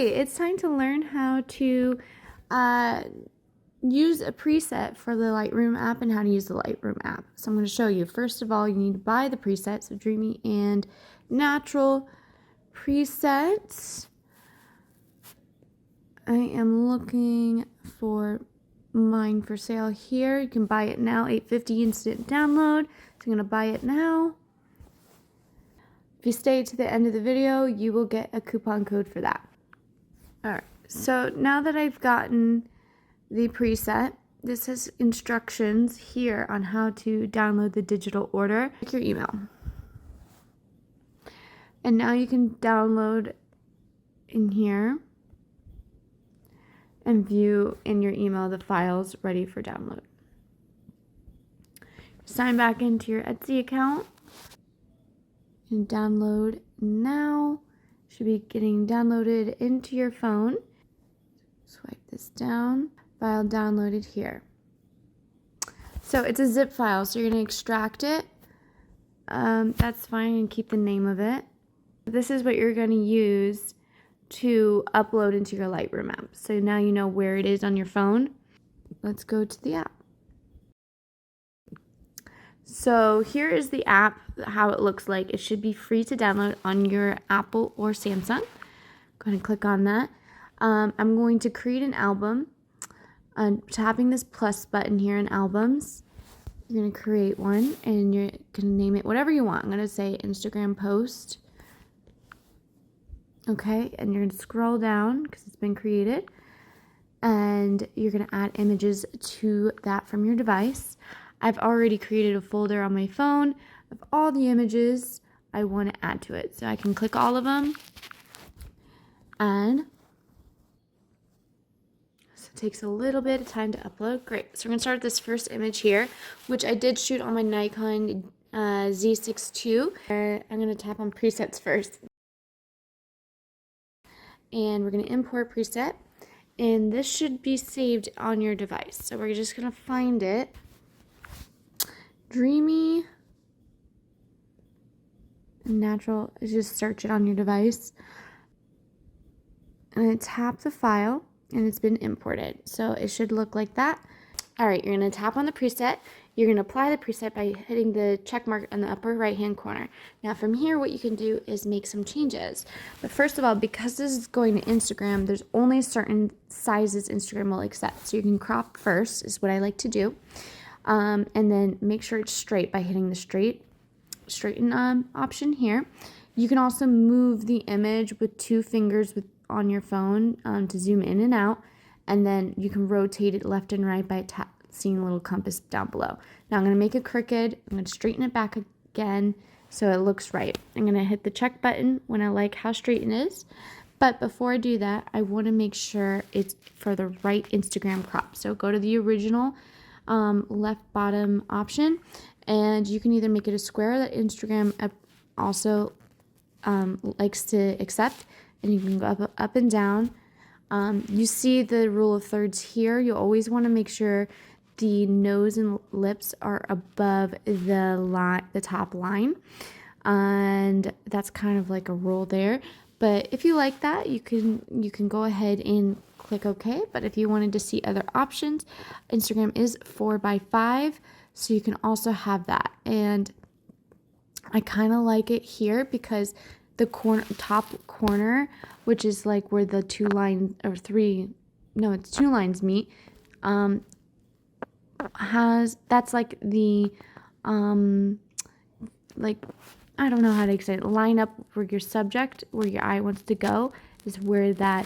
It's time to learn how to use a preset for the Lightroom app and how to use the Lightroom app. So I'm going to show you. First of all, you need to buy the presets, so Dreamy and Natural presets. I am looking for mine for sale here. You can buy it now, $8.50 instant download. So I'm going to buy it now. If you stay to the end of the video, you will get a coupon code for that. Alright, so now that I've gotten the preset, this has instructions here on how to download the digital order. Check your email. And now you can download in here and view in your email the files ready for download. Sign back into your Etsy account and download now. Should be getting downloaded into your phone. Swipe this down. File downloaded here. So it's a zip file, so you're going to extract it. That's fine, and keep the name of it. This is what you're going to use to upload into your Lightroom app. So now you know where it is on your phone. Let's go to the app. So here is the app, how it looks like. It should be free to download on your Apple or Samsung. Go ahead and click on that. I'm going to create an album. I'm tapping this plus button here in albums. You're going to create one and you're going to name it whatever you want. I'm going to say Instagram post. Okay, and you're going to scroll down because it's been created. And you're going to add images to that from your device. I've already created a folder on my phone of all the images I want to add to it. So I can click all of them. And so it takes a little bit of time to upload. Great. So we're going to start with this first image here, which I did shoot on my Nikon Z6 II. I'm going to tap on presets first. And we're going to import preset. And this should be saved on your device. So we're just going to find it. Dreamy and Natural, just search it on your device and tap the file and it's been imported, so it should look like that. Alright, you're going to tap on the preset. You're going to apply the preset by hitting the check mark in the upper right hand corner. Now from here what you can do is make some changes, but first of all, because this is going to Instagram, there's only certain sizes Instagram will accept, so you can crop first is what I like to do. And then make sure it's straight by hitting the straighten option here. You can also move the image with 2 fingers on your phone to zoom in and out, and then you can rotate it left and right by seeing a little compass down below. Now I'm going to make it crooked. I'm going to straighten it back again so it looks right. I'm going to hit the check button when I like how straight it is. But before I do that, I want to make sure it's for the right Instagram crop. So go to the original left bottom option, and you can either make it a square that Instagram also likes to accept, and you can go up and down. You see the rule of thirds here. You always want to make sure the nose and lips are above the top line, and that's kind of like a rule there. But if you like that, you can go ahead and click OK. But if you wanted to see other options, Instagram is 4:5, so you can also have that. And I kind of like it here because the top corner, which is like where the 2 lines or 3, no, it's 2 lines meet, that's like the like, I don't know how to explain it. Line up where your subject, where your eye wants to go, is where that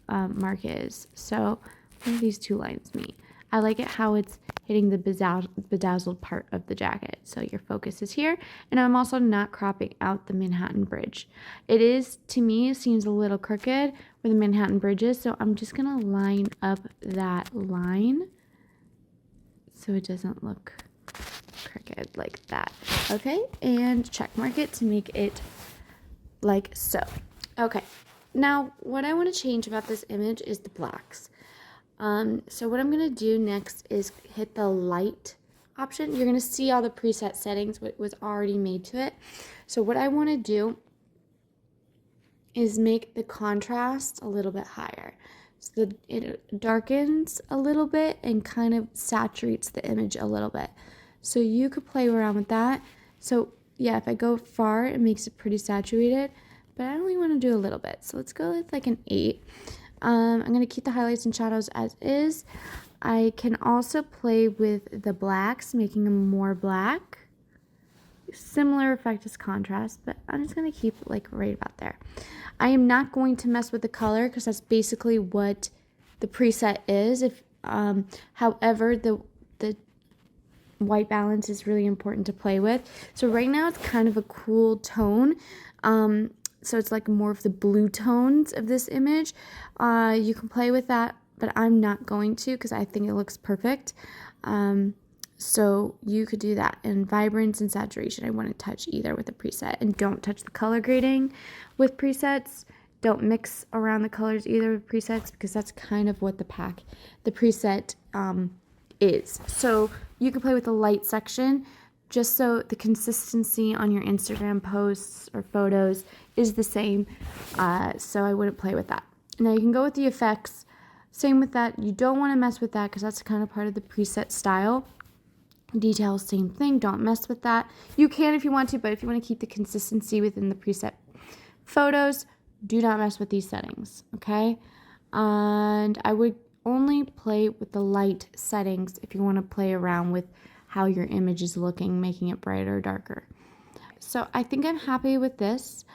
mark is. So where do these 2 lines meet? I like it how it's hitting the bedazzled part of the jacket. So your focus is here. And I'm also not cropping out the Manhattan Bridge. It is, to me, seems a little crooked where the Manhattan Bridge is. So I'm just going to line up that line so it doesn't look crooked like that. Okay, and check mark it to make it like so. Okay, now what I want to change about this image is the blacks. So what I'm going to do next is hit the light option. You're going to see all the preset settings, what was already made to it. So what I want to do is make the contrast a little bit higher. So it darkens a little bit and kind of saturates the image a little bit. So you could play around with that. So yeah, if I go far, it makes it pretty saturated, but I only want to do a little bit. So let's go with like an 8. I'm going to keep the highlights and shadows as is. I can also play with the blacks, making them more black. Similar effect as contrast, but I'm just going to keep like right about there. I am not going to mess with the color because that's basically what the preset is. However, the white balance is really important to play with. So right now it's kind of a cool tone. So it's like more of the blue tones of this image. You can play with that, but I'm not going to because I think it looks perfect. So you could do that. And vibrance and saturation, I wouldn't touch either with a preset. And don't touch the color grading with presets. Don't mix around the colors either with presets because that's kind of what the preset is. So you can play with the light section just so the consistency on your Instagram posts or photos is the same. So I wouldn't play with that. Now you can go with the effects. Same with that. You don't want to mess with that because that's kind of part of the preset style. Details, same thing. Don't mess with that. You can if you want to, but if you want to keep the consistency within the preset photos, do not mess with these settings, okay? And I would only play with the light settings if you want to play around with how your image is looking, making it brighter or darker. So I think I'm happy with this.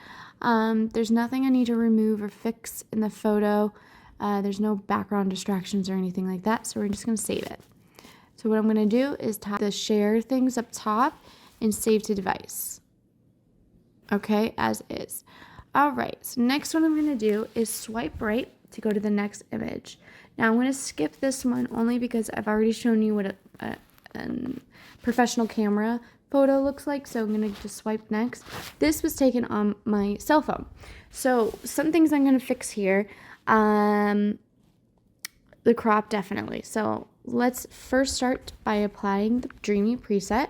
There's nothing I need to remove or fix in the photo. There's no background distractions or anything like that, so we're just going to save it. So what I'm going to do is tap the share things up top and save to device. Okay, as is. All right, so next what I'm going to do is swipe right to go to the next image. Now I'm going to skip this one only because I've already shown you what a professional camera photo looks like, so I'm going to just swipe next. This was taken on my cell phone. So some things I'm going to fix here. The crop, definitely. So let's first start by applying the Dreamy preset.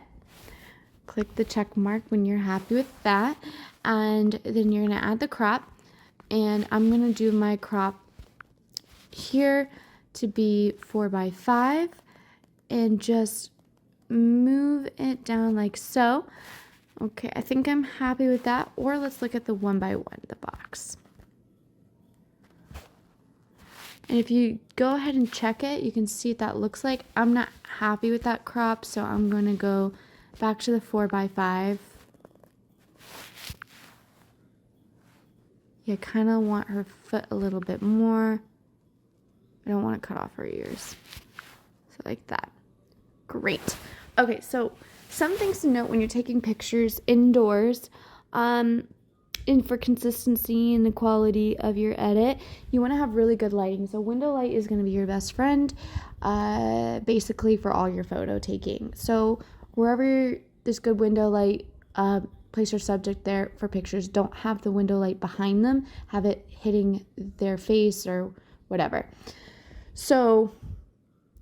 Click the check mark when you're happy with that, and then you're going to add the crop, and I'm going to do my crop here to be 4:5 and just move it down like so. Okay, I think I'm happy with that. Or let's look at the 1:1, the box. And if you go ahead and check it, you can see what that looks like. I'm not happy with that crop, so I'm going to go back to the 4:5. You kind of want her foot a little bit more. I don't want to cut off her ears. So like that. Great. Okay, so some things to note when you're taking pictures indoors, and for consistency and the quality of your edit, you want to have really good lighting. So window light is going to be your best friend, basically for all your photo taking. So wherever there's good window light, place your subject there for pictures. Don't have the window light behind them. Have it hitting their face or whatever. So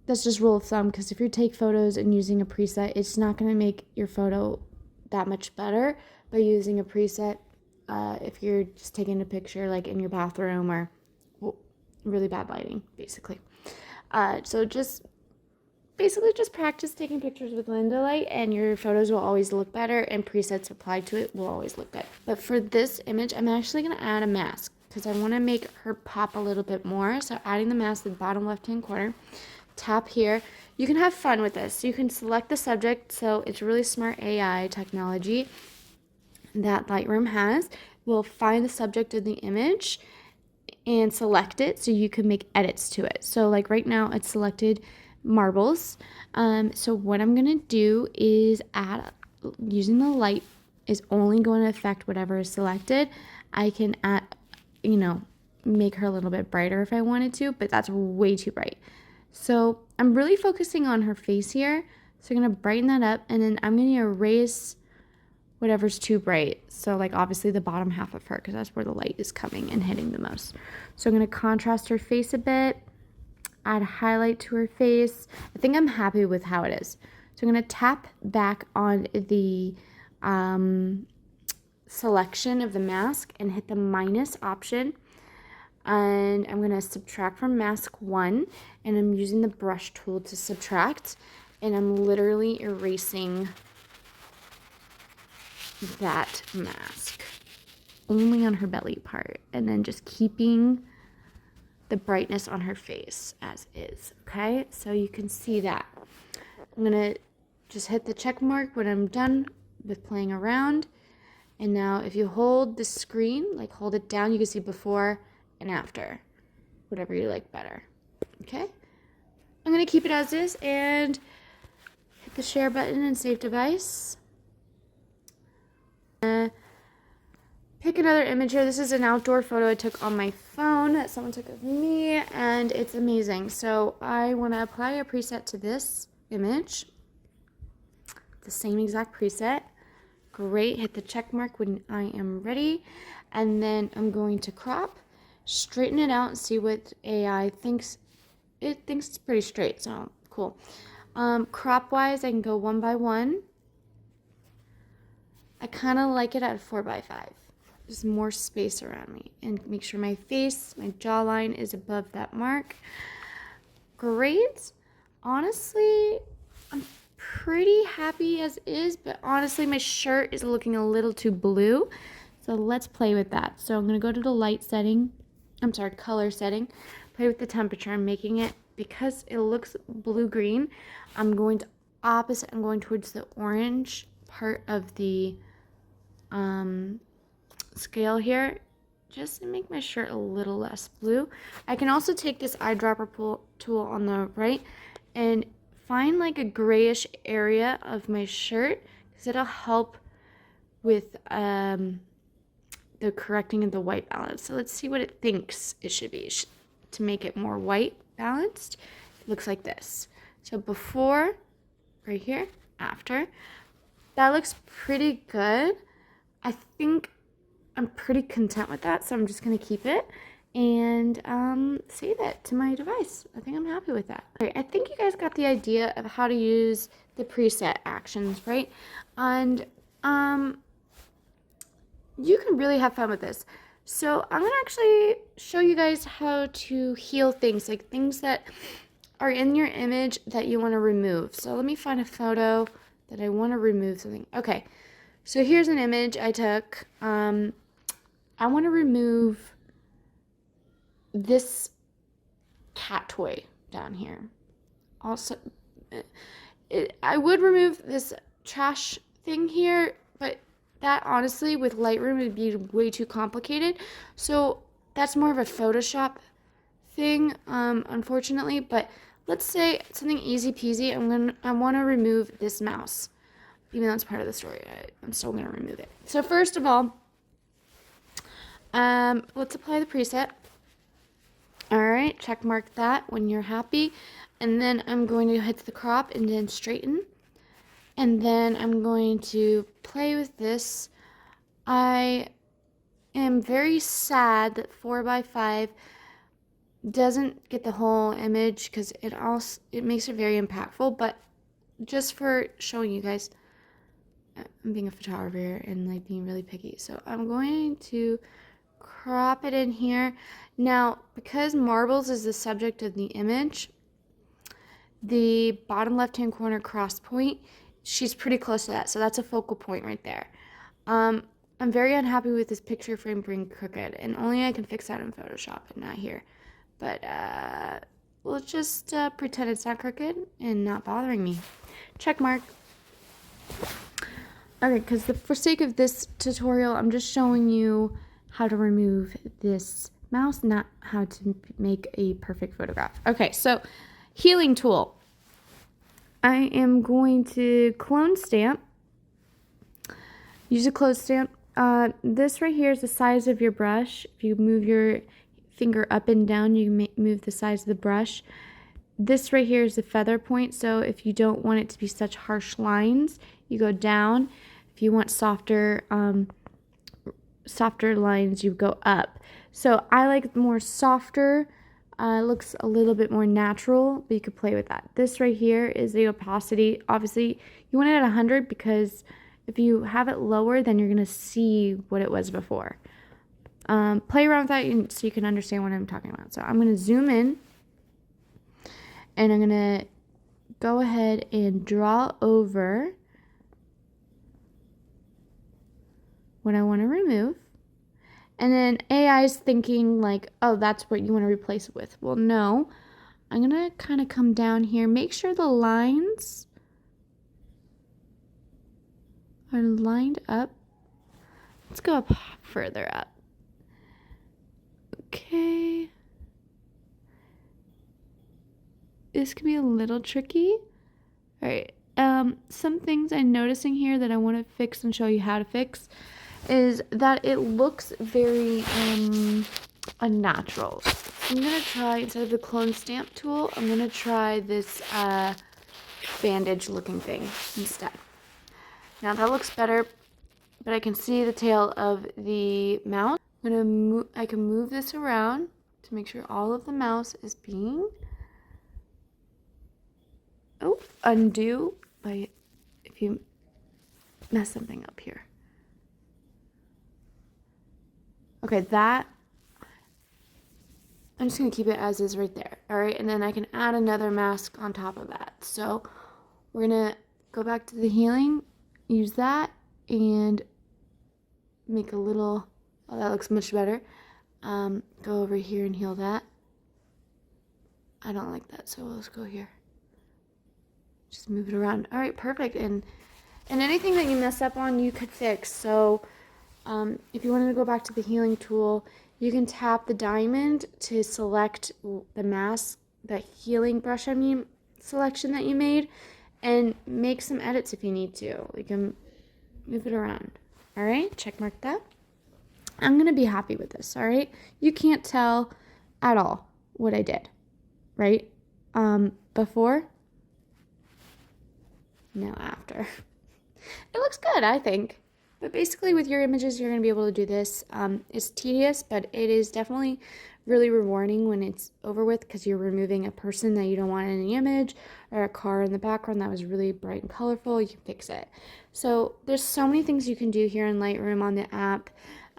that's just rule of thumb, because if you take photos and using a preset, it's not going to make your photo that much better by using a preset. If you're just taking a picture like in your bathroom or really bad lighting, basically. So just practice taking pictures with window light and your photos will always look better, and presets applied to it will always look good. But for this image, I'm actually going to add a mask because I want to make her pop a little bit more. So adding the mask to the bottom left-hand corner, tap here. You can have fun with this. You can select the subject, so it's really smart AI technology that Lightroom has. Will find the subject of the image and select it so you can make edits to it. So like right now it's selected marbles. So what I'm going to do is add, using the light is only going to affect whatever is selected. I can add, make her a little bit brighter if I wanted to, but that's way too bright. So I'm really focusing on her face here. So I'm going to brighten that up, and then I'm going to erase whatever's too bright. So like obviously the bottom half of her, because that's where the light is coming and hitting the most. So I'm going to contrast her face a bit, add a highlight to her face. I think I'm happy with how it is. So I'm going to tap back on the selection of the mask and hit the minus option. And I'm going to subtract from mask 1, and I'm using the brush tool to subtract, and I'm literally erasing that mask only on her belly part, and then just keeping the brightness on her face as is. Okay, so you can see that. I'm gonna just hit the check mark when I'm done with playing around. And now if you hold the screen, like hold it down, you can see before and after, whatever you like better. Okay, I'm gonna keep it as is and hit the share button and save device. Pick another image here. This is an outdoor photo I took on my phone that someone took of me, and it's amazing. So I want to apply a preset to this image, the same exact preset. Great, hit the check mark when I am ready, and then I'm going to crop, straighten it out, and see what AI thinks. It thinks it's pretty straight, so cool. Crop wise, I can go 1 by 1. I kind of like it at 4 by 5. There's more space around me, and make sure my face, my jawline is above that mark. Great. Honestly, I'm pretty happy as is, but honestly my shirt is looking a little too blue, so let's play with that. So I'm going to go to the light setting, color setting, play with the temperature. I'm making it, because it looks blue-green, I'm going to opposite, I'm going towards the orange part of the scale here, just to make my shirt a little less blue. I can also take this eyedropper tool on the right and find like a grayish area of my shirt, because it'll help with the correcting of the white balance. So let's see what it thinks it should be to make it more white balanced. It looks like this. So before, right here, after. That looks pretty good. I think I'm pretty content with that, so I'm just going to keep it and save it to my device. I think I'm happy with that. All right, I think you guys got the idea of how to use the preset actions, right? And you can really have fun with this. So I'm going to actually show you guys how to heal things, like things that are in your image that you want to remove. So let me find a photo that I want to remove something. Okay, so here's an image I took. I want to remove this cat toy down here. Also, I would remove this trash thing here, but that honestly with Lightroom would be way too complicated. So that's more of a Photoshop thing, unfortunately. But let's say something easy peasy. I want to remove this mouse, even though it's part of the story. I'm still gonna remove it. So first of all, let's apply the preset. All right, check mark that when you're happy, and then I'm going to hit the crop and then straighten, and then I'm going to play with this. I am very sad that 4 by 5 doesn't get the whole image, because it makes it very impactful. But just for showing you guys, I'm being a photographer and like being really picky, so I'm going to crop it in here. Now, because marbles is the subject of the image, the bottom left hand corner cross point, she's pretty close to that, so that's a focal point right there. I'm very unhappy with this picture frame being crooked, and only I can fix that in Photoshop and not here. But we'll just pretend it's not crooked and not bothering me. Check mark. Okay, because for sake of this tutorial, I'm just showing you how to remove this mouse, not how to make a perfect photograph. Okay, so healing tool. I am going to clone stamp. Use a clone stamp. This right here is the size of your brush. If you move your finger up and down, you can move the size of the brush. This right here is the feather point, so if you don't want it to be such harsh lines, you go down. If you want softer lines, you go up. So I like more softer. Looks a little bit more natural, but you could play with that. This right here is the opacity. Obviously, you want it at 100 because If you have it lower, then you're going to see what it was before. Play around with that so you can understand what I'm talking about. So I'm going to zoom in, and I'm going to go ahead and draw over what I want to remove. And then AI is thinking like, oh, that's what you want to replace it with. Well, no. I'm going to kind of come down here. Make sure the lines are lined up. Let's go up further up. Okay. This could be a little tricky. All right. Some things I'm noticing here that I want to fix and show you how to fix is that it looks very unnatural. I'm going to try, instead of the clone stamp tool, I'm going to try this bandage looking thing instead. Now that looks better, but I can see the tail of the mouse. I can move this around to make sure all of the mouse is being undo by if you mess something up here. Okay, that I'm just going to keep it as is right there. All right, and then I can add another mask on top of that. So we're going to go back to the healing, use that, and make a little, oh, that looks much better. Go over here and heal that. I don't like that, so let's go here. Just move it around. All right, perfect. And anything that you mess up on, you could fix. So if you wanted to go back to the healing tool, you can tap the diamond to select the mask, the healing brush, selection that you made, and make some edits if you need to. You can move it around. All right, check mark that. I'm going to be happy with this, all right? You can't tell at all what I did, right? Before, now after. It looks good, I think. But basically with your images, you're going to be able to do this. It's tedious, but it is definitely really rewarding when it's over with because you're removing a person that you don't want in the image or a car in the background that was really bright and colorful. You can fix it. So there's so many things you can do here in Lightroom on the app.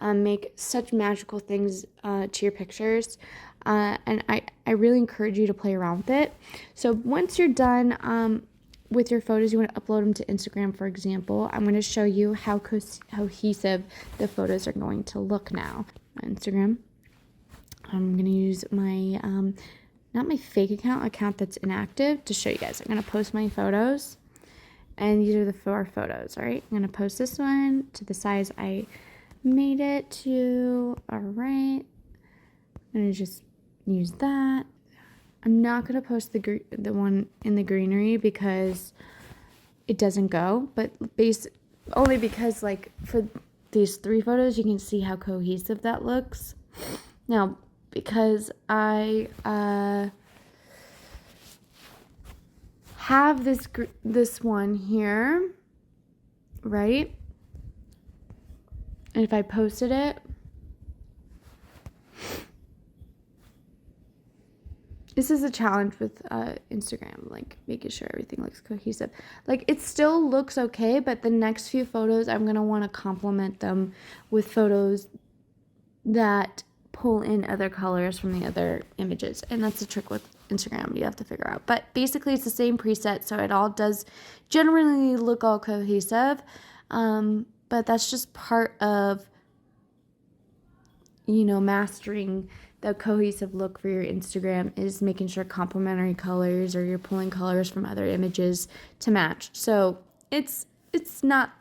Make such magical things to your pictures. And I really encourage you to play around with it. So once you're done with your photos, you want to upload them to Instagram, for example. I'm going to show you how cohesive the photos are going to look now. On Instagram, I'm going to use my, not my fake account that's inactive to show you guys. I'm going to post my photos, and these are the 4 photos, all right? I'm going to post this one to the size I made it to. All right. I'm going to just use that. I'm not going to post the one in the greenery because it doesn't go, but only because like for these 3 photos, you can see how cohesive that looks. Now, because I have this one here, right? And if I posted it, this is a challenge with Instagram, like making sure everything looks cohesive. Like it still looks okay, but the next few photos, I'm going to want to complement them with photos that pull in other colors from the other images. And that's the trick with Instagram you have to figure out. But basically it's the same preset, so it all does generally look all cohesive. But that's just part of, mastering the cohesive look for your Instagram is making sure complementary colors or you're pulling colors from other images to match. So it's not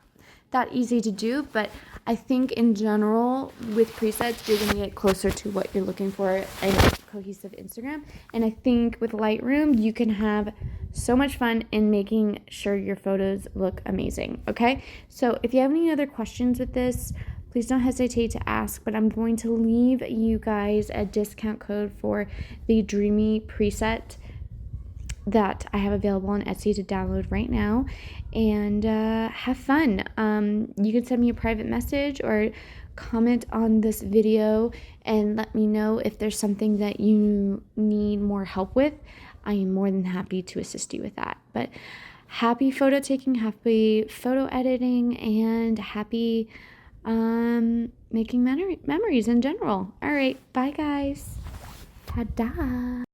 that easy to do, but I think in general with presets, you're going to get closer to what you're looking for in a cohesive Instagram. And I think with Lightroom, you can have so much fun in making sure your photos look amazing. Okay. So if you have any other questions with this, please don't hesitate to ask, but I'm going to leave you guys a discount code for the Dreamy preset that I have available on Etsy to download right now, and have fun. You can send me a private message or comment on this video and let me know if there's something that you need more help with. I am more than happy to assist you with that. But happy photo taking, happy photo editing, and happy making memories in general. All right, bye guys. Ta-da.